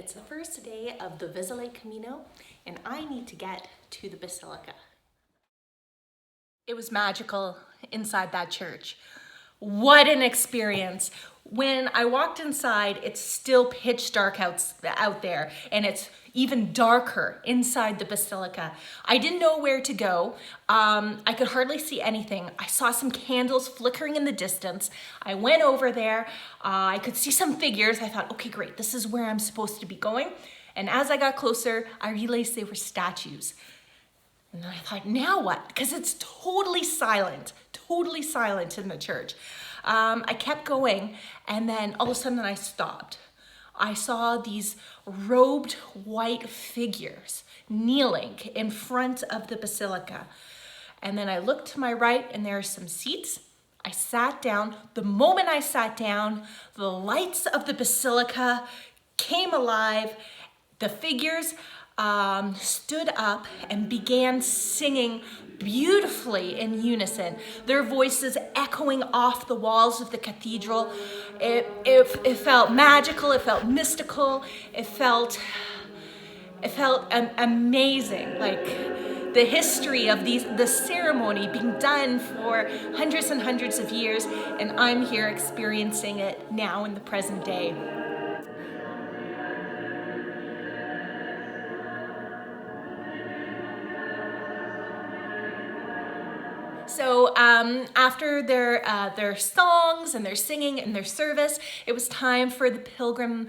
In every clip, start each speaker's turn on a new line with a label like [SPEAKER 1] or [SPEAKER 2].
[SPEAKER 1] It's the first day of the Vezelay Camino, and I need to get to the Basilica. It was magical inside that church. What an experience. When I walked inside, it's still pitch dark out there, and it's even darker inside the Basilica. I didn't know where to go. I could hardly see anything. I saw some candles flickering in the distance. I went over there. I could see some figures. I thought, okay, great, this is where I'm supposed to be going. And as I got closer, I realized they were statues. And then I thought, now what? Because it's totally silent in the church. I kept going, and then all of a sudden I stopped. I saw these robed white figures kneeling in front of the Basilica. And then I looked to my right, and there are some seats. I sat down. The moment I sat down, the lights of the Basilica came alive. The figures stood up and began singing beautifully in unison, their voices echoing off the walls of the cathedral. It felt magical, it felt mystical, it felt amazing, like the history of the ceremony being done for hundreds and hundreds of years, and I'm here experiencing it now in the present day. So after their songs and their singing and their service, it was time for the pilgrim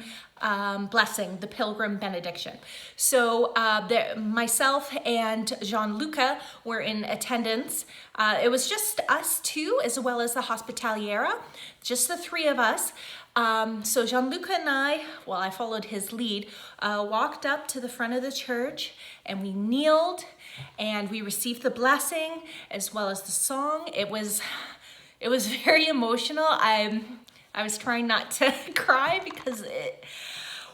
[SPEAKER 1] blessing, the pilgrim benediction. So myself and Jean-Luca were in attendance. It was just us two, as well as the hospitaliera, just the three of us. So Jean-Luca and I followed his lead, walked up to the front of the church, and we kneeled and we received the blessing as well as the song. It was very emotional. I was trying not to cry because it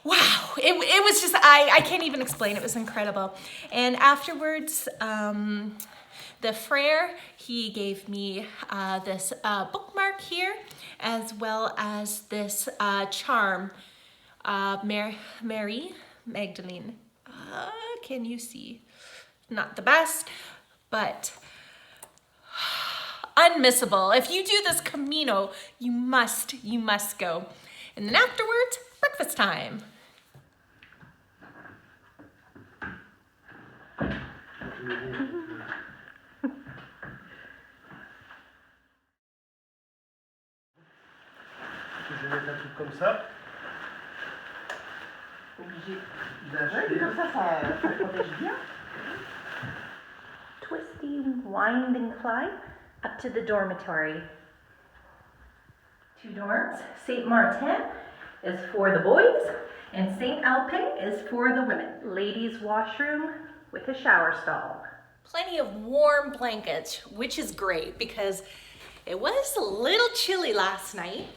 [SPEAKER 1] was just, I can't even explain. It was incredible. And afterwards, the frere, he gave me this bookmark here, as well as this charm, Mary Magdalene. Can you see? Not the best, but unmissable. If you do this Camino, you must go. And then afterwards, breakfast time.
[SPEAKER 2] Je vais mettre un truc comme ça.
[SPEAKER 3] Obligé d'acheter. Comme ça protège bien. Twisty, winding climb up to the dormitory. 2 dorms. St. Martin is for the boys, and St. Alpin is for the women. Ladies' washroom with a shower stall.
[SPEAKER 1] Plenty of warm blankets, which is great because it was a little chilly last night.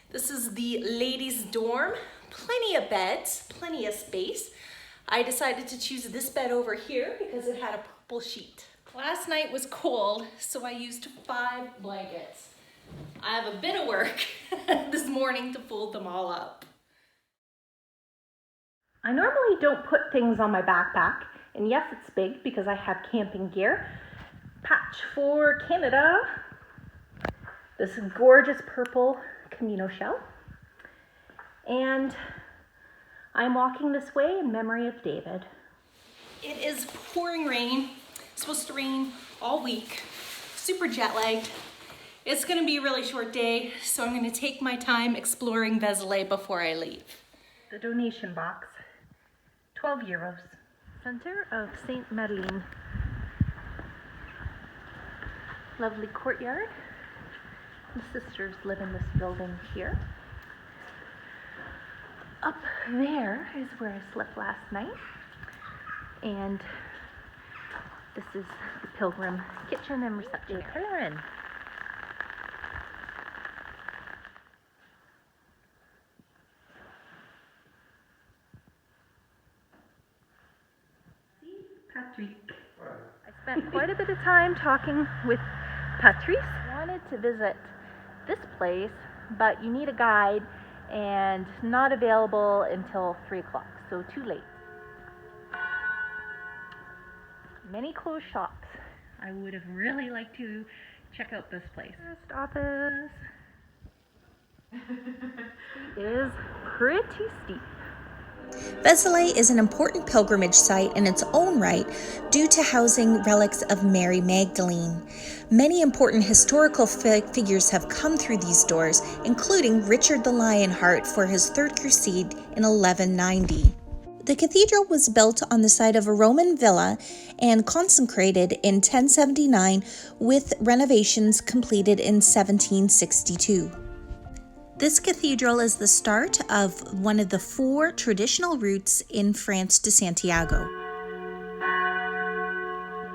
[SPEAKER 1] This is the ladies' dorm. Plenty of beds, plenty of space. I decided to choose this bed over here because it had a purple sheet. Last night was cold, so I used 5 blankets. I have a bit of work this morning to fold them all up.
[SPEAKER 3] I normally don't put things on my backpack, and yes, it's big because I have camping gear. Patch for Canada. This gorgeous purple Camino shell. And I'm walking this way in memory of David.
[SPEAKER 1] It is pouring rain. It's supposed to rain all week. Super jet lagged. It's gonna be a really short day, so I'm gonna take my time exploring Vezelay before I leave.
[SPEAKER 3] The donation box, 12 euros. Center of St. Madeleine. Lovely courtyard. The sisters live in this building here. Up there is where I slept last night. And this is the pilgrim kitchen and reception area. Patrick. I spent quite a bit of time talking with Patrice. I wanted to visit this place, but you need a guide and not available until 3 o'clock. so too late. Many closed shops. I would have really liked to check out this place. Post office is pretty steep.
[SPEAKER 2] Vezelay is an important pilgrimage site in its own right due to housing relics of Mary Magdalene. Many important historical figures have come through these doors, including Richard the Lionheart for his Third Crusade in 1190. The cathedral was built on the site of a Roman villa and consecrated in 1079 with renovations completed in 1762. This cathedral is the start of one of the 4 traditional routes in France to Santiago.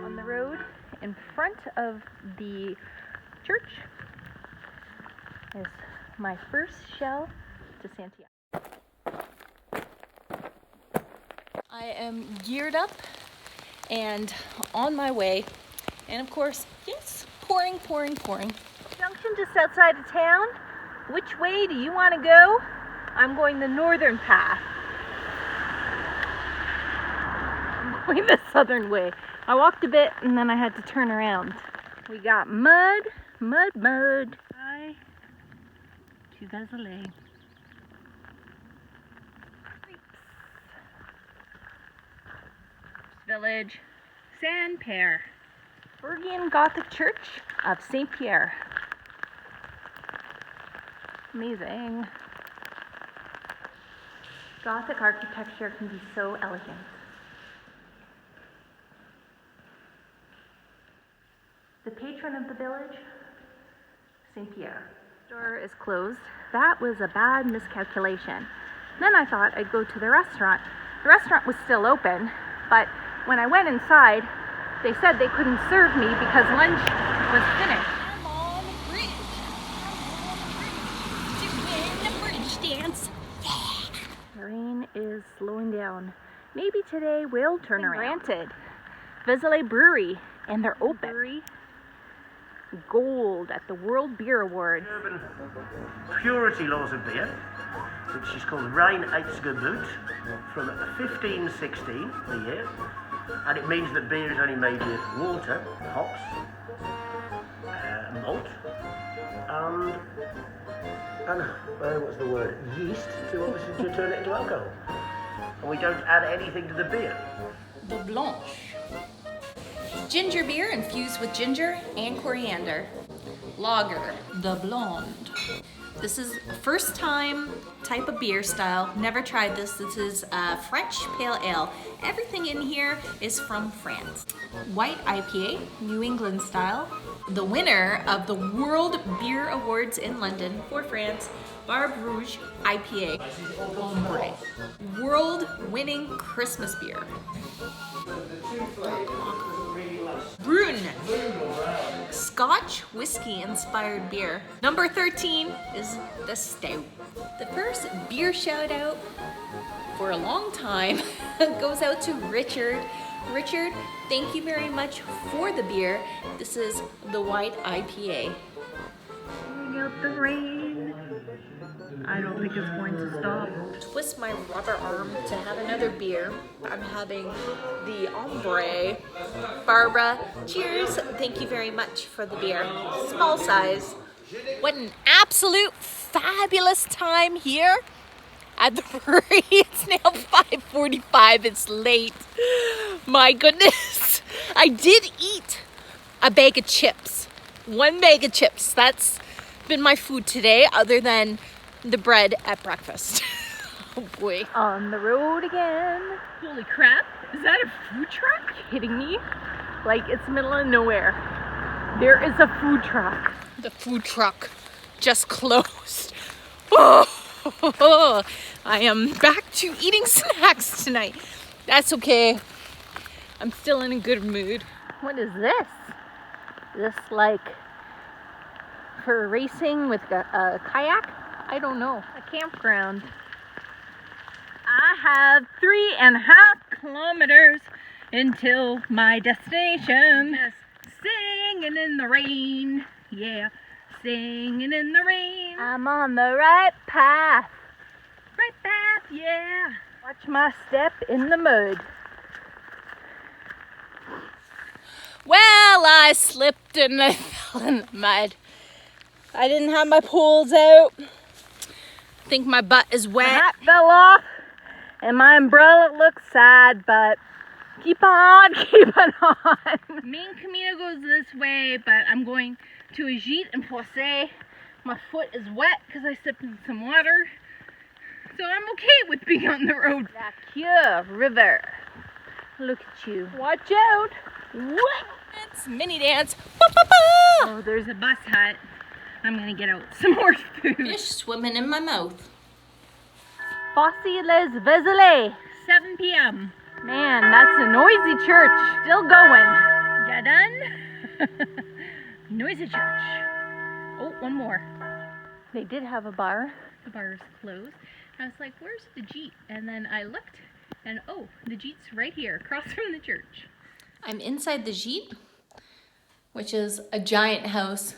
[SPEAKER 3] On the road in front of the church is my first shell to Santiago.
[SPEAKER 1] I am geared up and on my way. And of course, yes, pouring.
[SPEAKER 3] Junction just outside of town. Which way do you want to go? I'm going the northern path. I'm going the southern way. I walked a bit and then I had to turn around. We got mud. Bye to Vezelay. Village, Saint-Pierre. Bergian Gothic Church of St. Pierre. Amazing. Gothic architecture can be so elegant. The patron of the village, St. Pierre. Store is closed. That was a bad miscalculation. Then I thought I'd go to the restaurant. The restaurant was still open, but when I went inside, they said they couldn't serve me because lunch was finished.
[SPEAKER 1] I'm on the bridge. Doing the bridge dance.
[SPEAKER 3] The rain is slowing down. Maybe today we'll turn around. Granted. Vezelay Brewery, and they're open. Gold at the World Beer Awards.
[SPEAKER 4] Urban purity laws of beer, which is called Reinheitsgebot, from 1516 the year, and it means that beer is only made with water, hops, malt, and what's the word? Yeast to obviously to turn it into alcohol. And we don't add anything to the beer.
[SPEAKER 1] The Blanche. Ginger beer infused with ginger and coriander. Lager. The Blonde. This is a first time type of beer style. Never tried this. This is a French pale ale. Everything in here is from France. White IPA, New England style. The winner of the World Beer Awards in London for France, BARBE Rouge IPA. Ombre. World winning Christmas beer. Brune. Scotch whiskey inspired beer. Number 13 is the Stout. The first beer shout out for a long time goes out to Richard. Richard, thank you very much for the beer. This is the White IPA.
[SPEAKER 3] Pouring out the rain. I don't think it's going to stop.
[SPEAKER 1] Twist my rubber arm to have another beer. I'm having the Ombre. Barbara, cheers. Thank you very much for the beer. Small size. What an absolute fabulous time here at the brewery. It's now 5:45. It's late. My goodness. I did eat a bag of chips. 1 bag of chips. That's been my food today, other than the bread at breakfast. Oh boy.
[SPEAKER 3] On the road again. Holy crap. Is that a food truck? Are you kidding me? Like, it's middle of nowhere. There is a food truck.
[SPEAKER 1] The food truck just closed. Oh, I am back to eating snacks tonight. That's okay. I'm still in a good mood.
[SPEAKER 3] What is this? This like for racing with a kayak? I don't know. A campground. I have 3.5 kilometers until my destination. Just singing in the rain. Yeah, singing in the rain. I'm on the right path. Right path, yeah. Watch my step in the mud.
[SPEAKER 1] Well, I slipped and I fell in the mud. I didn't have my poles out. I think my butt is
[SPEAKER 3] My
[SPEAKER 1] wet.
[SPEAKER 3] hat fell off and my umbrella looks sad, but keep on keeping on.
[SPEAKER 1] Main Camino goes this way, but I'm going to a gîte and Fossé. My foot is wet because I stepped in some water. So I'm okay with being on the road.
[SPEAKER 3] La Cure River. Look at you. Watch out. What?
[SPEAKER 1] It's mini dance.
[SPEAKER 3] Oh, there's a bus hut. I'm gonna get out some more food.
[SPEAKER 1] Fish swimming in my mouth.
[SPEAKER 3] Fossiles Vezelay.
[SPEAKER 1] 7 p.m.
[SPEAKER 3] Man, that's a noisy church. Still going.
[SPEAKER 1] Ya done? Noisy church. Oh, one more.
[SPEAKER 3] They did have a bar.
[SPEAKER 1] The bar is closed. I was like, where's the gîte? And then I looked and oh, the gîte's right here, across from the church. I'm inside the gîte, which is a giant house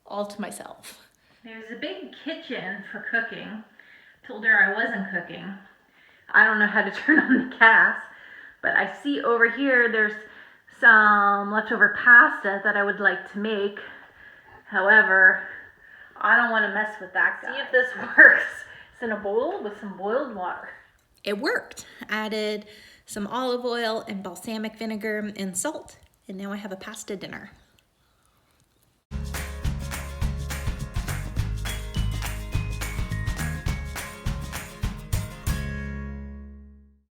[SPEAKER 1] all to myself.
[SPEAKER 3] There's a big kitchen for cooking. Told her I wasn't cooking. I don't know how to turn on the gas, but I see over here there's some leftover pasta that I would like to make. However, I don't want to mess with that guy. See if this works. It's in a bowl with some boiled water.
[SPEAKER 2] It worked. Added some olive oil and balsamic vinegar and salt, and now I have a pasta dinner.